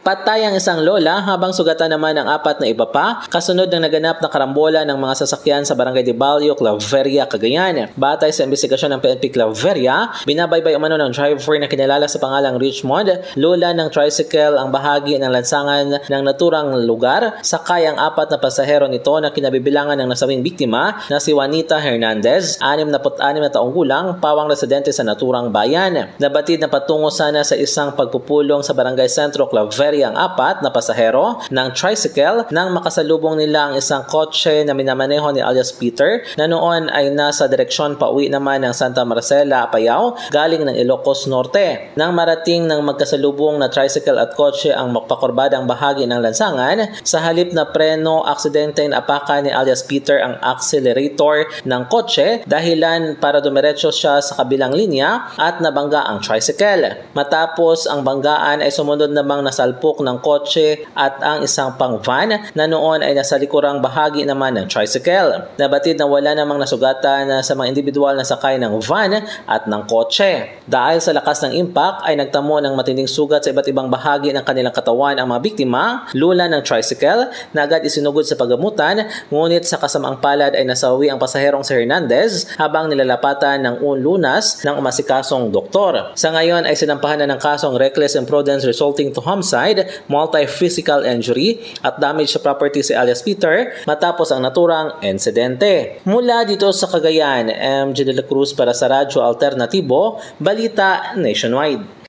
Patay ang isang lola habang sugatan naman ang apat na iba pa kasunod ng naganap na karambola ng mga sasakyan sa Barangay de Ballo, Claveria, Cagayan. Batay sa investigasyon ng PNP Claveria, binabaybay umano ng driver na kinilala sa pangalang Richmond, lola ng tricycle ang bahagi ng lansangan ng naturang lugar, sakay ang apat na pasahero nito na kinabibilangan ng nasawing biktima na si Juanita Hernandez, 66 na taong gulang, pawang residente sa naturang bayan. Nabatid na patungo sana sa isang pagpupulong sa Barangay Sentro, Claveria ang apat na pasahero ng tricycle nang makasalubong nila ang isang kotse na minamaneho ni alias Peter na noon ay nasa direksyon pauwi naman ng Santa Marcela, Apayao galing ng Ilocos Norte. Nang marating ng magkasalubong na tricycle at kotse ang magpakurbadang bahagi ng lansangan, sa halip na preno, aksidente apakan ni alias Peter ang accelerator ng kotse dahilan para dumiretso siya sa kabilang linya at nabangga ang tricycle. Matapos ang banggaan ay sumunod namang nasalpok ng kotse at ang isang pang van na noon ay nasa likurang bahagi naman ng tricycle. Nabatid na wala namang nasugatan sa mga individual na sakay ng van at ng kotse. Dahil sa lakas ng impact ay nagtamo ng matinding sugat sa iba't ibang bahagi ng kanilang katawan ang mga biktima, lula ng tricycle na agad isinugod sa paggamutan, ngunit sa kasamaang palad ay nasawi ang pasaherong si Hernandez habang nilalapatan ng lunas ng umasikasong doktor. Sa ngayon ay sinampahan na ng kasong reckless imprudence resulting to homicide, multi-physical injury at damage sa property si alias Peter matapos ang naturang insidente. Mula dito sa Cagayan, MJ de la Cruz para sa Radyo Alternatibo, Balita Nationwide.